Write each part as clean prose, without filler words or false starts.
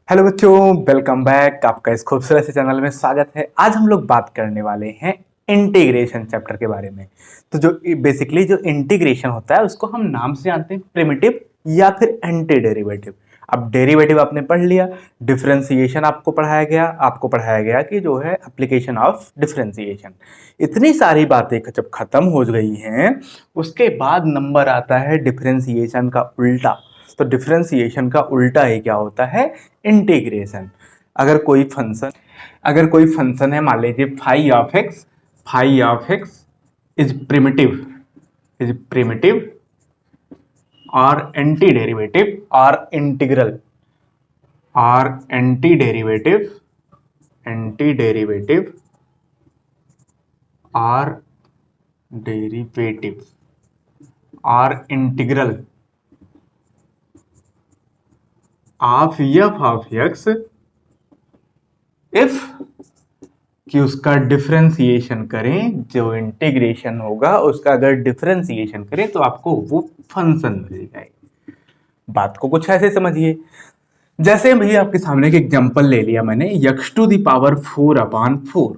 Hello बच्चों, welcome back. आपका इस खूबसूरत से चैनल में स्वागत है। आज हम लोग बात करने वाले हैं इंटीग्रेशन चैप्टर के बारे में। तो जो बेसिकली जो इंटीग्रेशन होता है उसको हम नाम से जानते हैं प्रिमिटिव या फिर एंटी डेरिवेटिव। अब डेरिवेटिव आपने पढ़ लिया, डिफरेंशिएशन आपको पढ़ाया गया कि जो है एप्लीकेशन ऑफ डिफरेंशिएशन। इतनी सारी बातें जब खत्म हो गई हैं उसके बाद नंबर आता है डिफरेंशिएशन का उल्टा। तो डिफरेंशिएशन का उल्टा ही क्या होता है? इंटीग्रेशन। अगर कोई फंक्शन है, मान लीजिए phi of x is primitive और एंटी डेरिवेटिव और डेरिवेटिव और integral of f of x if कि उसका डिफरेंशिएशन करें, जो इंटीग्रेशन होगा उसका अगर डिफरेंशिएशन करें तो आपको वो फंक्शन मिल जाएगी। बात को कुछ ऐसे समझिए, जैसे भैया आपके सामने एक एग्जांपल ले लिया मैंने, x⁴/4।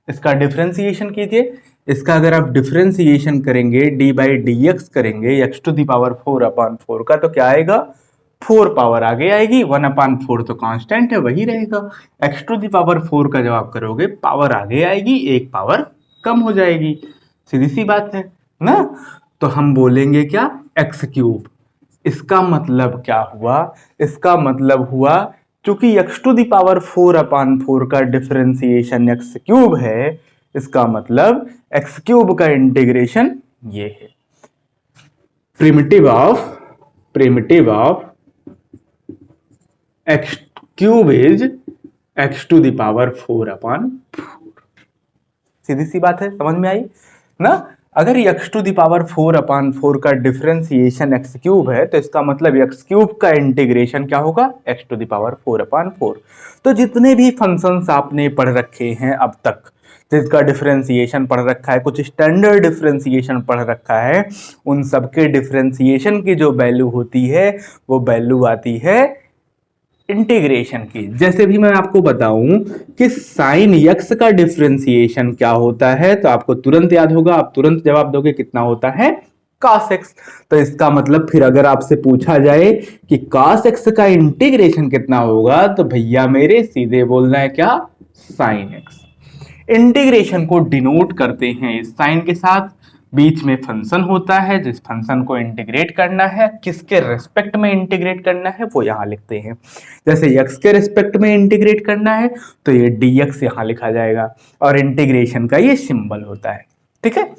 इसका डिफरेंशिएशन कीजिए। इसका अगर आप डिफरेंशिएशन करेंगे, d/dx करेंगे x⁴/4 का, तो क्या आएगा? 4 पावर आगे आएगी, 1/4 तो कांस्टेंट है वही रहेगा। x⁴ का जब आप करोगे पावर आगे आएगी, एक पावर कम हो जाएगी। सीधी सी बात है ना। तो हम बोलेंगे क्या? x³। इसका मतलब क्या हुआ? इसका मतलब हुआ चूंकि x⁴/4 का डिफरेंशिएशन x³ है, इसका मतलब x³ का इंटीग्रेशन ये है। Primitive of x³ is x⁴/4। सीधी सी बात है, समझ में आई ना। अगर x⁴/4 का डिफरेंशिएशन x³ है तो इसका मतलब x³ का इंटीग्रेशन क्या होगा? x⁴/4। तो जितने भी फंक्शंस आपने पढ़ रखे हैं अब तक, जिसका डिफरेंशिएशन पढ़ रखा है, कुछ स्टैंडर्ड डिफरेंशिएशन पढ़ रखा है, उन सबके डिफरेंशिएशन की जो वैल्यू होती है वो वैल्यू आती है इंटीग्रेशन की। जैसे भी मैं आपको बताऊं कि साइन x का डिफरेंशिएशन क्या होता है तो आपको तुरंत याद होगा, आप तुरंत जवाब दोगे कितना होता है? cos x। तो इसका मतलब फिर अगर आपसे पूछा जाए कि cos x का इंटीग्रेशन कितना होगा तो भैया मेरे सीधे बोलना है क्या? sin x। इंटीग्रेशन को डिनोट करते हैं इस साइन के साथ। बीच में फंक्शन होता है, जिस फंक्शन को इंटीग्रेट करना है, किसके रेस्पेक्ट में इंटीग्रेट करना है वो यहां लिखते हैं। जैसे x के रेस्पेक्ट में इंटीग्रेट करना है तो ये dx यहां लिखा जाएगा और इंटीग्रेशन का ये सिंबल होता है। ठीक है,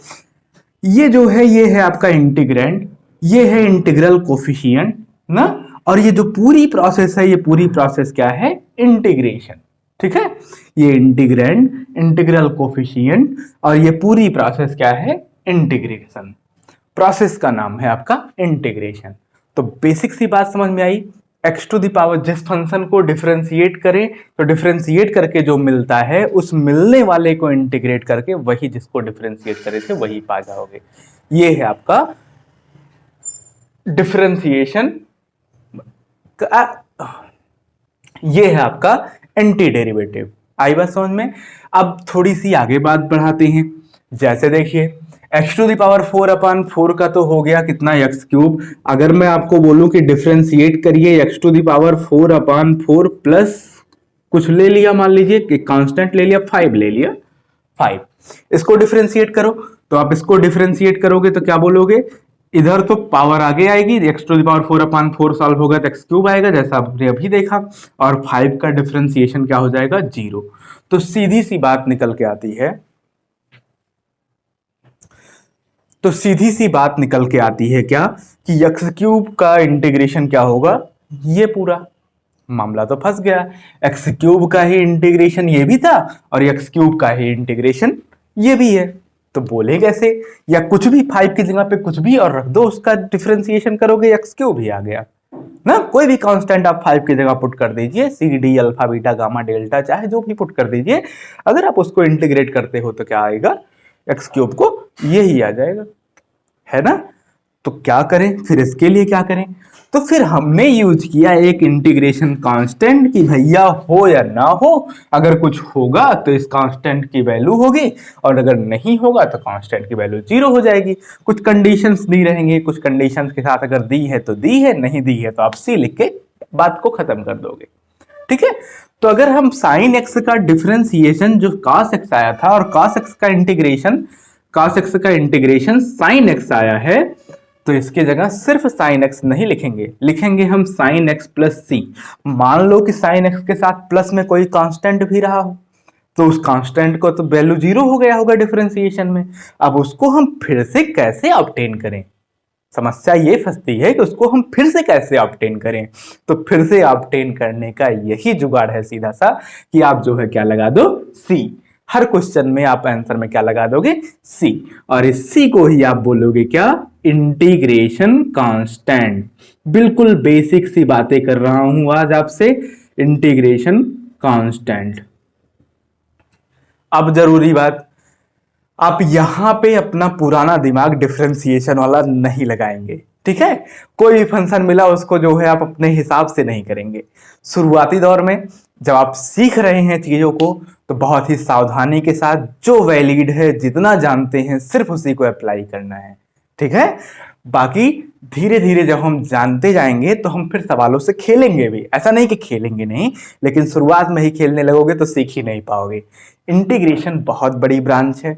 ये जो है ये है आपका इंटीग्रैंड, ये है इंटीग्रल कोफिशिएंट ना। और ये जो पूरी प्रोसेस है, ये पूरी प्रोसेस क्या है? इंटीग्रेशन। ठीक है, ये इंटीग्रैंड, इंटीग्रल कोफिशिएंट और ये पूरी प्रोसेस क्या है? इंटीग्रेशन। प्रोसेस का नाम है आपका इंटीग्रेशन। तो बेसिक सी बात समझ में आई। x⁴ जिस फंक्शन को डिफरेंशिएट करें तो डिफरेंशिएट करके जो मिलता है उस मिलने वाले को इंटीग्रेट करके वही जिसको डिफरेंशिएट करे थे वही पा जाओगे। ये है आपका डिफरेंशिएशन, ये है आपका एंटी डेरिवेटिव। आई बात समझ में? अब थोड़ी सी आगे बात बढ़ाते हैं। जैसे देखिए x⁴/4 का तो हो गया कितना? x³। अगर मैं आपको बोलूं कि डिफरेंशिएट करिए x⁴/4 प्लस कुछ ले लिया, मान लीजिए कि कांस्टेंट ले लिया, 5 ले लिया, 5, इसको डिफरेंशिएट करो। तो आप इसको डिफरेंशिएट करोगे तो क्या बोलोगे? इधर तो पावर आगे आएगी, x⁴/4 सॉल्व होगा तो x³ आएगा जैसा आपने अभी देखा, और 5 का डिफरेंशिएशन क्या हो जाएगा? 0। तो सीधी सी बात निकल के आती है, तो सीधी सी बात निकल के आती है क्या कि x³ का इंटीग्रेशन क्या होगा? ये पूरा मामला तो फंस गया। x³ का ही इंटीग्रेशन ये भी था और x³ का ही इंटीग्रेशन ये भी है, तो बोले कैसे? या कुछ भी 5 की जगह पे कुछ भी और रख दो, उसका डिफरेंशिएशन करोगे x³ ही आ गया ना। कोई भी कांस्टेंट आप 5 की जगह पुट कर दीजिए, C D alpha beta gamma delta चाहे जो भी पुट कर दीजिए, अगर आप उसको इंटीग्रेट करते हो तो क्या आएगा? x³ को ये ही आ जाएगा, है ना। तो क्या करें फिर? इसके लिए क्या करें? तो फिर हमने यूज किया एक इंटीग्रेशन कांस्टेंट कि भैया हो या ना हो, अगर कुछ होगा तो इस कांस्टेंट की वैल्यू होगी, और अगर नहीं होगा तो कांस्टेंट की वैल्यू 0 हो जाएगी। कुछ कंडीशंस दी रहेंगे, कुछ कंडीशंस के साथ अगर दी है तो दी है, नहीं दी है तो आप सी लिख के बात को खत्म कर दोगे। ठीक है, तो अगर हम साइन एक्स का डिफरेंशिएशन जो cos एक्स आया था और cos एक्स का इंटीग्रेशन साइन एक्स आया है, तो इसके जगह सिर्फ साइन एक्स नहीं लिखेंगे, लिखेंगे हम साइन एक्स प्लस सी। मान लो कि साइन एक्स के साथ प्लस में कोई कांस्टेंट भी रहा हो, तो उस कांस्टेंट को तो वैल्यू 0 हो गया होगा डिफरेंशिएशन में। अब उसको हम फिर से कैसे ऑब्टेन करें, समस्या ये फंसती है कि उसको हम फिर से कैसे ऑब्टेन करें। तो फिर से ऑब्टेन करने का यही जुगाड़ है सीधा सा कि आप जो है क्या लगा दो, सी। हर क्वेश्चन में आप आंसर में क्या लगा दोगे, सी, और इस सी को ही आप बोलोगे क्या, इंटीग्रेशन कांस्टेंट। बिल्कुल बेसिक सी बातें कर रहा हूं आज आपसे, इंटीग्रेशन कांस्टेंट। अब जरूरी बात, आप यहां पे अपना पुराना दिमाग डिफरेंशिएशन वाला नहीं लगाएंगे। ठीक है, कोई भी फंक्शन मिला उसको जो है आप अपने हिसाब से नहीं करेंगे। शुरुआती दौर में जब आप सीख रहे हैं चीजों को, तो बहुत ही सावधानी के साथ जो वैलिड है, जितना जानते हैं सिर्फ उसी को अप्लाई करना है। ठीक है, बाकी धीरे धीरे जब हम जानते जाएंगे तो हम फिर सवालों से खेलेंगे भी, ऐसा नहीं कि खेलेंगे नहीं, लेकिन शुरुआत में ही खेलने लगोगे तो सीख ही नहीं पाओगे। इंटीग्रेशन बहुत बड़ी ब्रांच है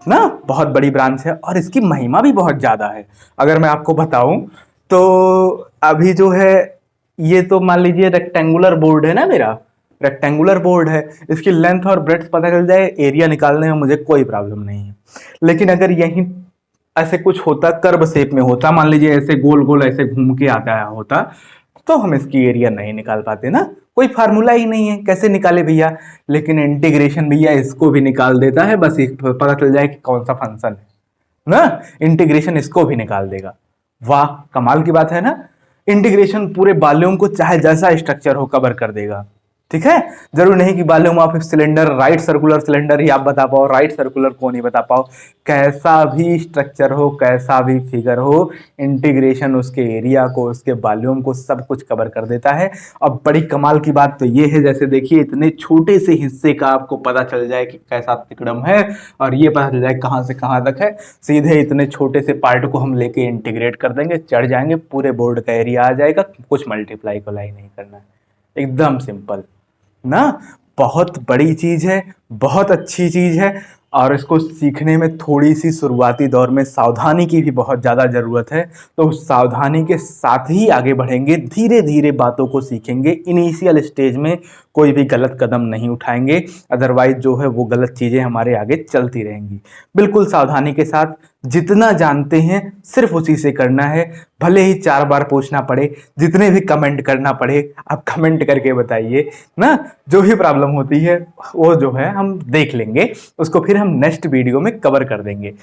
ना, बहुत बड़ी ब्रांच है, और इसकी महिमा भी बहुत ज्यादा है। अगर मैं आपको बताऊं तो अभी जो है ये तो मान लीजिए रेक्टेंगुलर बोर्ड है ना, मेरा रेक्टेंगुलर बोर्ड है, इसकी लेंथ और ब्रेड्थ पता चल जाए, एरिया निकालने में मुझे कोई प्रॉब्लम नहीं है। लेकिन अगर यहीं ऐसे कुछ होता, कर्व शेप में होता, मान लीजिए ऐसे गोल गोल ऐसे घूम के आता होता, तो हम इसकी एरिया नहीं निकाल पाते ना, कोई फार्मूला ही नहीं है, कैसे निकाले भैया। लेकिन इंटीग्रेशन भैया इसको भी निकाल देता है, बस पता चल जाए कि कौन सा फंक्शन है ना, इंटीग्रेशन इसको भी निकाल देगा। वाह, कमाल की बात है ना। इंटीग्रेशन पूरे वॉल्यूम को चाहे जैसा स्ट्रक्चर हो कवर कर देगा। ठीक है, जरूर नहीं कि volume of cylinder right circular cylinder ही आप बता पाओ, राइट सर्कुलर को नहीं बता पाओ। कैसा भी स्ट्रक्चर हो, कैसा भी फिगर हो, इंटीग्रेशन उसके एरिया को, उसके वॉल्यूम को सब कुछ कवर कर देता है। अब बड़ी कमाल की बात तो ये है, जैसे देखिए इतने छोटे से हिस्से का आपको पता चल जाए कि कैसा तिकड़म है, और ये पता चल जाए कहाँ से कहाँ तक है, सीधे इतने छोटे से पार्ट को हम लेके इंटीग्रेट कर देंगे, चढ़ जाएंगे, पूरे बोर्ड का एरिया आ जाएगा, कुछ मल्टीप्लाई कोलाई नहीं करना है, एकदम सिंपल ना। बहुत बड़ी चीज है, बहुत अच्छी चीज है, और इसको सीखने में थोड़ी सी शुरुआती दौर में सावधानी की भी बहुत ज़्यादा ज़रूरत है। तो सावधानी के साथ ही आगे बढ़ेंगे, धीरे धीरे बातों को सीखेंगे। इनिशियल स्टेज में कोई भी गलत कदम नहीं उठाएंगे, अदरवाइज जो है वो गलत चीज़ें हमारे आगे चलती रहेंगी। बिल्कुल सावधानी के साथ जितना जानते हैं सिर्फ उसी से करना है, भले ही 4 बार पूछना पड़े, जितने भी कमेंट करना पड़े आप कमेंट करके बताइए ना। जो भी प्रॉब्लम होती है वो जो है हम देख लेंगे, उसको फिर हम नेक्स्ट वीडियो में कवर कर देंगे।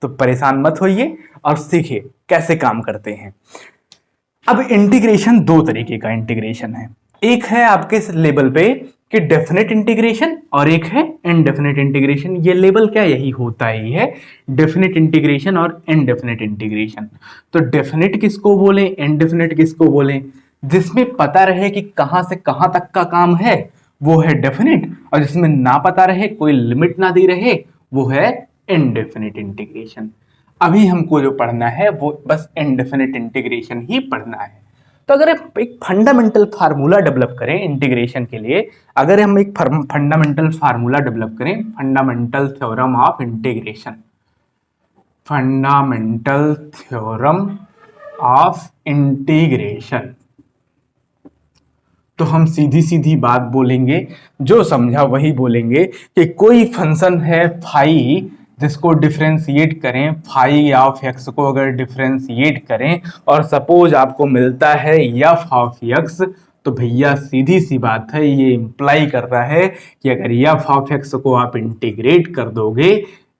तो परेशान मत होइए और सीखिए कैसे काम करते हैं। अब इंटीग्रेशन 2 तरीके का इंटीग्रेशन है, एक है आपके लेवल पे कि डेफिनेट इंटीग्रेशन और एक है इनडेफिनेट इंटीग्रेशन। ये लेवल क्या, यही होता ही है, डेफिनेट इंटीग्रेशन और इनडेफिनेट इंटीग्रेशन। तो डेफिनेट किसको बोलें, इनडेफिनेट किसको बोलें, जिसमें पता रहे कि कहां से कहां तक का काम है वो है डेफिनेट, और जिसमें ना पता रहे, कोई लिमिट ना दी रहे, वो है इनडेफिनेट इंटीग्रेशन। अभी हमको जो पढ़ना है वो बस इनडेफिनेट इंटीग्रेशन ही पढ़ना है। तो अगर आप एक फंडामेंटल फार्मूला डेवलप करें इंटीग्रेशन के लिए, अगर हम एक फंडामेंटल फार्मूला डेवलप करें, fundamental theorem of integration, fundamental theorem of integration, तो हम सीधी सीधी बात बोलेंगे, जो समझा वही बोलेंगे कि कोई फंक्शन है फाई, जिसको डिफरेंशिएट करें, फाई ऑफ एक्स को अगर डिफरेंशिएट करें और सपोज आपको मिलता है एफ ऑफ एक्स, तो भैया सीधी सी बात है, ये इंप्लाई कर रहा है कि अगर एफ ऑफ एक्स को आप इंटीग्रेट कर दोगे,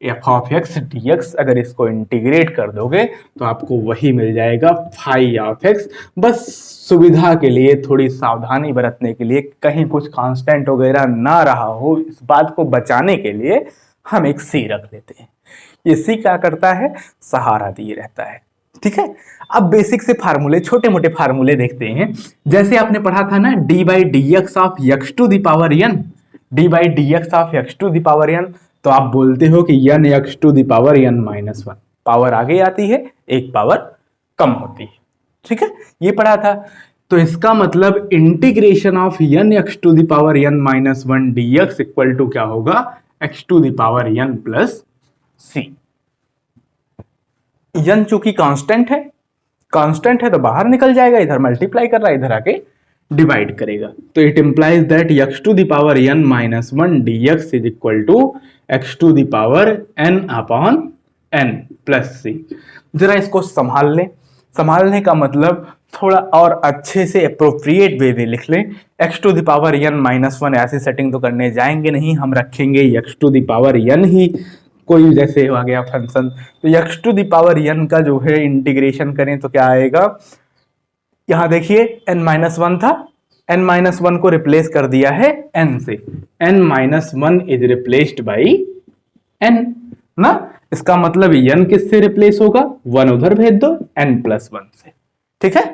F of x d x, अगर इसको इंटीग्रेट कर दोगे तो आपको वही मिल जाएगा फाई ऑफ एक्स। बस सुविधा के लिए, थोड़ी सावधानी बरतने के लिए, कहीं कुछ कांस्टेंट वगैरह ना रहा हो, इस बात को बचाने के लिए हम एक सी रख लेते हैं। ये सी क्या करता है, सहारा दिए रहता है। ठीक है। अब बेसिक से फार्मूले, छोटे मोटे फार्मूले देखते हैं। जैसे आपने पढ़ा था ना d by d x of x to the power n, d by d x of x to the power n, तो आप बोलते हो कि n x to the power n minus one, power आगे आती है, एक पावर कम होती है, ठीक है, ये पढ़ा था। तो इसका मतलब integration of n x to the power n minus one d x equal to क्या होगा, x to the power n plus c. N चूंकि कांस्टेंट है, कांस्टेंट है तो बाहर निकल जाएगा, इधर मल्टीप्लाई कर रहा है, इधर आके डिवाइड करेगा, तो it implies that x to the power n minus one d x is equal to x to the power n upon n plus c. जरा इसको संभाल लें, संभालने का मतलब थोड़ा और अच्छे से अप्रोप्रिएट वे में लिख लें। X to the power n minus one ऐसी सेटिंग तो करने जाएंगे नहीं, हम रखेंगे x to the power n ही, कोई जैसे आ गया फंक्शन, तो x to the power n का जो है इंटीग्रेशन करें तो क्या आएगा, यहां देखिए n माइनस वन था, n माइनस वन को रिप्लेस कर दिया है n से, n minus one is replaced by n ना, इसका मतलब n किससे रिप्लेस होगा, वन उधर भेज दो, n प्लस वन से, ठीक है।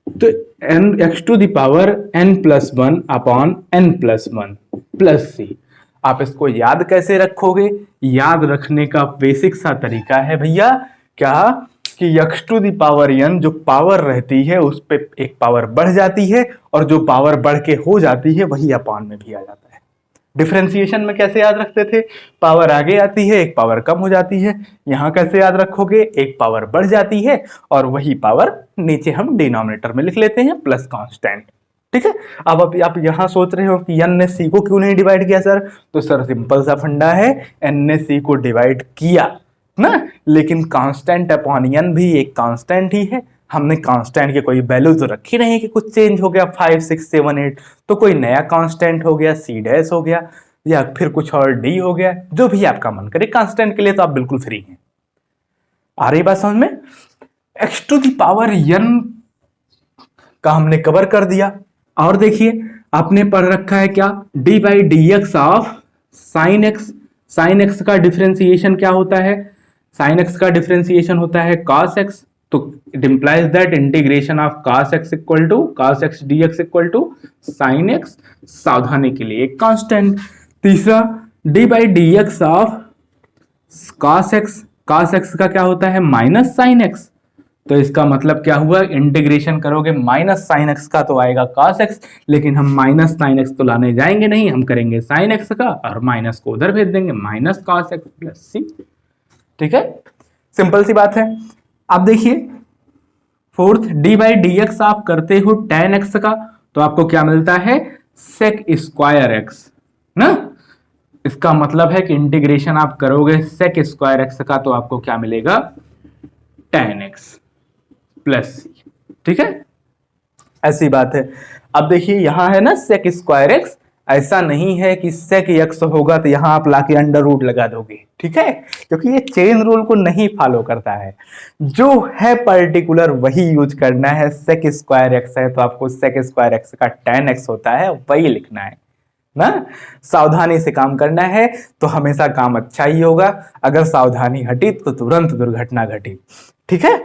तो n x to the power n plus one upon n plus one plus c. आप इसको याद कैसे रखोगे, याद रखने का बेसिक सा तरीका है भैया क्या, कि x to the power n जो पावर रहती है उस पे एक पावर बढ़ जाती है, और जो पावर बढ़ के हो जाती है वही अपॉन में भी आ जाता है। डिफरेंशिएशन में कैसे याद रखते थे, पावर आगे आती है, एक पावर कम हो जाती है, यहां कैसे याद रखोगे, एक पावर बढ़ जाती है और वही पावर नीचे हम डिनोमिनेटर में लिख लेते हैं प्लस कांस्टेंट, ठीक है। अब आप यहां सोच रहे हो कि n ने c को क्यों नहीं डिवाइड किया सर, तो सर सिंपल सा फंडा है, n ने c को डिवाइड किया ना, लेकिन कांस्टेंट अपॉन n भी एक कांस्टेंट ही है, हमने कांस्टेंट के कोई वैल्यू तो रखी नहीं कि कुछ चेंज हो गया 5 6 7 8, तो कोई नया कांस्टेंट हो गया, c डैश हो गया या फिर कुछ और d हो गया, जो भी आपका मन करे, कांस्टेंट के लिए तो आप बिल्कुल फ्री हैं। आ रही बात समझ में, x to the power n का हमने कवर कर दिया। और देखिए आपने पढ़ रखा है क्या, d by d x of sine x, sine x का डिफरेंशिएशन क्या होता है, साइन एक्स का डिफरेंशिएशन होता है कॉस एक्स, तो it implies that integration of cos x equal to cos x d x equal to sine x, सावधानी के लिए एक कांस्टेंट। तीसरा d by d x of cos x, cos x का क्या होता है माइनस साइन एक्स, तो इसका मतलब क्या हुआ, इंटीग्रेशन करोगे माइनस साइन एक्स का तो आएगा कॉस एक्स, लेकिन हम माइनस साइन एक्स तो लाने जाएंगे नहीं, हम करेंगे साइन एक्स का और माइनस को उधर भेज देंगे, माइनस कॉस एक्स प्लस सी, ठीक है, सिंपल सी बात है। अब देखिए fourth, D by d x आप करते हो टेन एक्स का, तो आपको क्या मिलता है, सेक स्क्वायर एक्स ना, इसका मतलब है कि इंटीग्रेशन आप करोगे सेक स्क्वायर एक्स का तो आपको क्या मिलेगा, टेन एक्स प्लस सी, ठीक है, ऐसी बात है। अब देखिए यहां है ना सेक स्क्वायर एक्स, ऐसा नहीं है कि सेक एक्स होगा तो यहां आप लाके अंडर रूट लगा दोगे, ठीक है, क्योंकि ये चेन रूल को नहीं फॉलो करता है, जो है पर्टिकुलर वही यूज करना है। सेक स्क्वायर एक्स है तो आपको सेक स्क्वायर एक्स का टेन एक्स होता है वही लिखना है ना, सावधानी से काम करना है तो हमेशा काम अच्छा ही होगा, अगर सावधानी हटी तो तुरंत दुर्घटना घटी, ठीक है।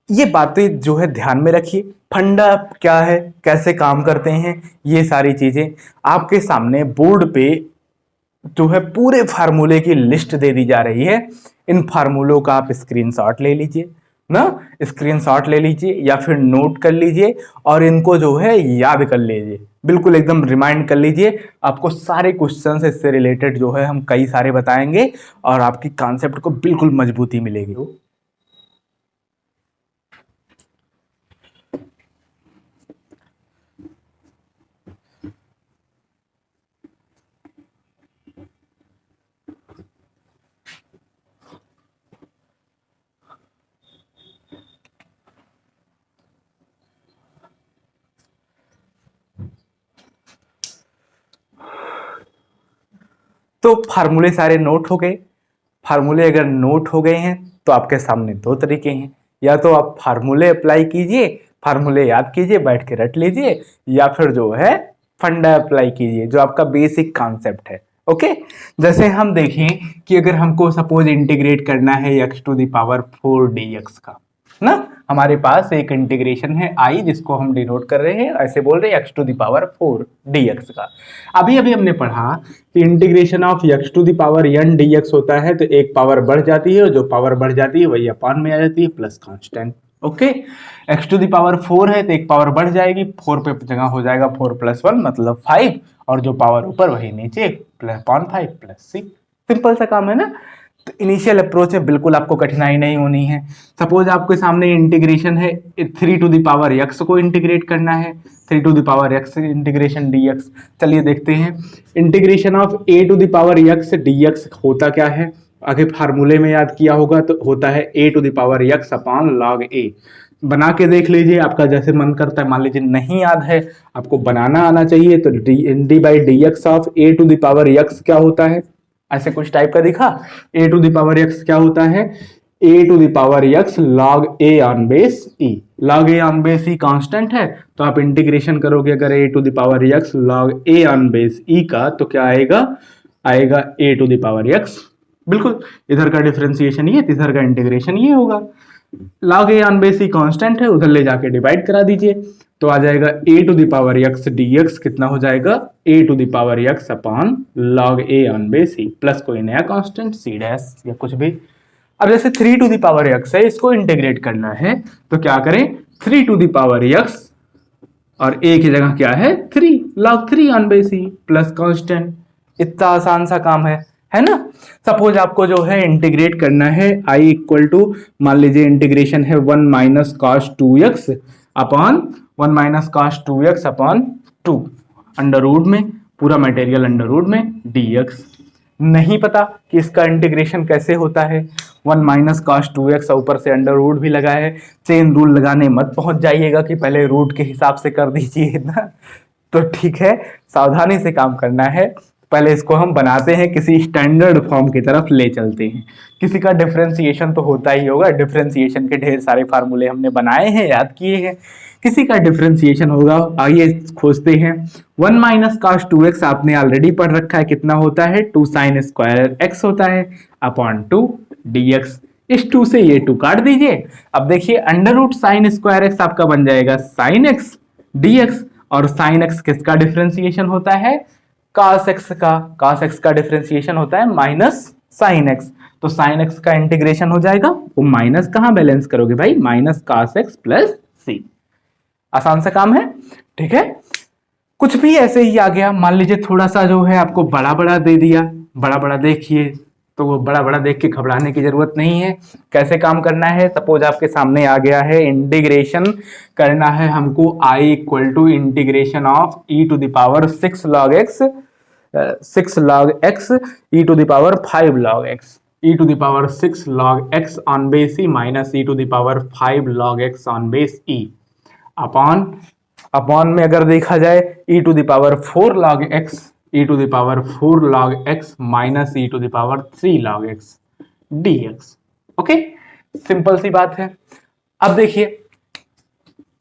ये बातें जो है ध्यान में रखिए, फंडा क्या है, कैसे काम करते हैं, ये सारी चीजें आपके सामने बोर्ड पे जो है पूरे फार्मूले की लिस्ट दे दी जा रही है। इन फार्मूलों का आप स्क्रीनशॉट ले लीजिए ना, स्क्रीनशॉट ले लीजिए या फिर नोट कर लीजिए और इनको जो है याद कर लीजिए, बिल्कुल एकदम रिमाइंड कर लीजिए। आपको सारे क्वेश्चन इससे रिलेटेड जो है हम कई सारे बताएंगे और आपकी कॉन्सेप्ट को बिल्कुल मजबूती मिलेगी। तो फार्मूले सारे नोट हो गए। फार्मूले अगर नोट हो गए हैं तो आपके सामने दो तरीके हैं, या तो आप फार्मूले अप्लाई कीजिए, फार्मूले याद कीजिए, बैठ के रट लीजिए, या फिर जो है फंडा अप्लाई कीजिए जो आपका बेसिक कॉन्सेप्ट है। ओके। जैसे हम देखें कि अगर हमको सपोज इंटीग्रेट करना है x to the power 4 dx का, ना हमारे पास एक इंटीग्रेशन है i जिसको हम डिनोट कर रहे हैं, ऐसे बोल रहे हैं x to the power 4 dx का। अभी अभी हमने पढ़ा कि integration of x to the power n dx होता है तो एक पावर बढ़ जाती है और जो पावर बढ़ जाती है वही अपान में आ जाती है plus constant. Okay, x to the power 4 है तो एक पावर बढ़ जाएगी, 4 पे जगह हो जाएगा 4 + 1 मतलब 5, और जो पावर ऊपर वही नीचे +5 + 6। सिंपल सा काम है ना। तो इनिशियल अप्रोच है, बिल्कुल आपको कठिनाई नहीं होनी है। सपोज आपके सामने इंटीग्रेशन है 3 टू द पावर x को इंटीग्रेट करना है, 3 to the power x integration dx। चलिए देखते हैं integration of a to the power x dx होता क्या है। आगे फार्मूले में याद किया होगा तो होता है a to the power x upon log a। बना के देख लीजिए, आपका जैसे मन करता है। मान लीजिए नहीं याद है, आपको बनाना आना चाहिए, तो d/dx of a to the power x क्या होता है, ऐसे कुछ टाइप का दिखा। a to the power x क्या होता है, a to the power x log a on base e। log a on base e constant है, तो आप इंटीग्रेशन करोगे अगर a to the power x log a on base e का, तो क्या आएगा, आएगा a to the power x। बिल्कुल, इधर का डिफरेंशिएशन ये, इधर का इंटीग्रेशन ये होगा। log a on base e constant है, उधर ले जाके डिवाइड करा दीजिए, तो आ जाएगा a to the power x dx कितना हो जाएगा, a to the power x upon log a on base e plus कोई नया कांस्टेंट c डैश या कुछ भी। अब जैसे 3 टू द पावर x है, इसको इंटीग्रेट करना है तो क्या करें, 3 टू द पावर x और a की जगह क्या है 3, log 3 on base e plus constant. इतना आसान सा काम है ना। सपोज आपको जो है इंटीग्रेट करना है i इक्वल टू, मान लीजिए इंटीग्रेशन है 1 minus cos 2x upon 1 minus cos 2x upon 2 under root में, पूरा मटेरियल अंडर रूट में dx। नहीं पता कि इसका इंटीग्रेशन कैसे होता है, 1 माइनस कॉस 2x ऊपर से अंडर रूट भी लगा है। चेन रूल लगाने मत पहुंच जाइएगा कि पहले रूट के हिसाब से कर दीजिए ना, तो ठीक है, सावधानी से काम करना है। पहले इसको हम बनाते हैं, किसी स्टैंडर्ड फॉर्म की तरफ ले चलते हैं। किसी का डिफरेंशिएशन तो होता ही होगा, डिफरेंशिएशन के ढेर सारे फार्मूले हमने बनाए हैं, याद किए हैं। किसी का डिफरेंशिएशन होगा, आइए खोजते हैं। 1 माइनस कॉस 2x आपने ऑलरेडी पढ़ रखा है, कितना होता है 2 साइन स्क्वायर x होता है अपॉन 2 dx। इस 2 से ये 2 काट दीजिए। अब देखिए under root sine square x आपका बन जाएगा साइन x dx, और साइन x किसका डिफरेंशिएशन होता है, cos x का। cos x का डिफरेंशिएशन होता है माइनस साइन x, तो साइन x का इंटीग्रेशन हो जाएगा, वो माइनस कहां बैलेंस करोगे भाई, minus cos x plus c। आसान सा काम है, ठीक है। कुछ भी ऐसे ही आ गया, मान लीजिए थोड़ा सा जो है आपको बड़ा बड़ा दे दिया, बड़ा बड़ा देखिए, तो वो बड़ा बड़ा देख के घबराने की जरूरत नहीं है। कैसे काम करना है, सपोज आपके सामने आ गया है इंटीग्रेशन करना है हमको i equal to integration of e to the power 6 log x e to the power 5 log x, e to the power 6 log x on base e minus e to the power 5 log x on base e upon में अगर देखा जाए e to the power 4 log x, e to the power 4 log x minus e to the power 3 log x dx। Okay, simple सी बात है। अब देखिए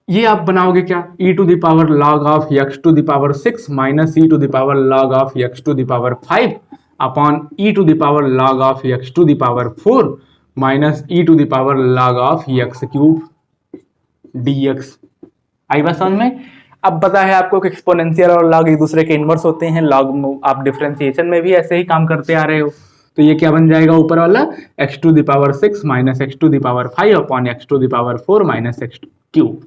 ये आप बनाओगे क्या, e to the power log of x to the power 6 minus e to the power log of x to the power 5 upon e to the power log of x to the power 4 minus e to the power log of x cube dx। आई बात समझ में। अब पता है आपको कि exponential और लॉग एक दूसरे के इनवर्स होते हैं, लॉग आप डिफरेंशिएशन में भी ऐसे ही काम करते आ रहे हो। तो ये क्या बन जाएगा ऊपर वाला, x to the power 6 minus x to the power 5 upon x to the power 4 minus x cube.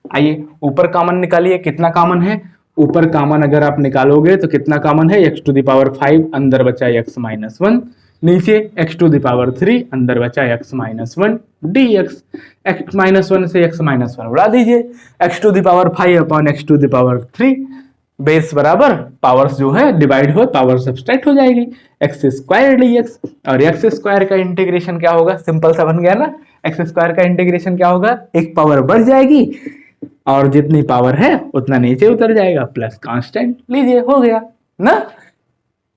आइए ऊपर कॉमन निकालिए, कितना कॉमन है, ऊपर कॉमन अगर आप निकालोगे तो कितना कॉमन है, x टू द पावर 5 अंदर बचा x माइनस 1, नीचे x टू द पावर 3 अंदर बचा x minus 1 dx। x minus 1 से x माइनस 1 उड़ा दीजिए, x to the power 5 upon x to the power 3 base बराबर पावर्स जो है डिवाइड हो, पावर सब्सट्रैक्ट हो जाएगी, x स्क्वायर dx। और x स्क्वायर का इंटीग्रेशन क्या होगा, सिंपल सा बन गया ना। x स्क्वायर का इंटीग्रेशन क्या होगा, एक पावर बढ़ जाएगी और जितनी पावर है उतना नीचे उतर जाएगा प्लस कांस्टेंट, लीजिए हो गया ना।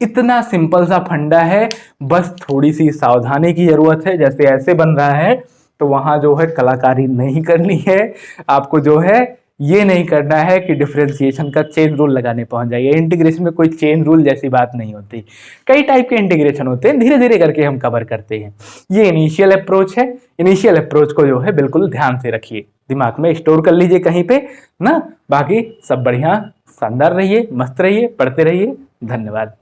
इतना सिंपल सा फंडा है, बस थोड़ी सी सावधानी की जरूरत है। जैसे ऐसे बन रहा है तो वहां जो है कलाकारी नहीं करनी है, आपको जो है ये नहीं करना है कि डिफरेंशिएशन का चेन रूल लगाने पहुंच जाइए। इंटीग्रेशन में कोई चेन रूल जैसी बात नहीं होती, कई टाइप के इंटीग्रेशन होते हैं, धीरे धीरे करके हम कवर करते हैं। ये इनिशियल अप्रोच है, इनिशियल अप्रोच को जो है बिल्कुल ध्यान से रखिए, दिमाग में स्टोर कर लीजिए कहीं पे ना। बाकी सब बढ़िया, शानदार रहिए, मस्त रहिए, पढ़ते रहिए। धन्यवाद।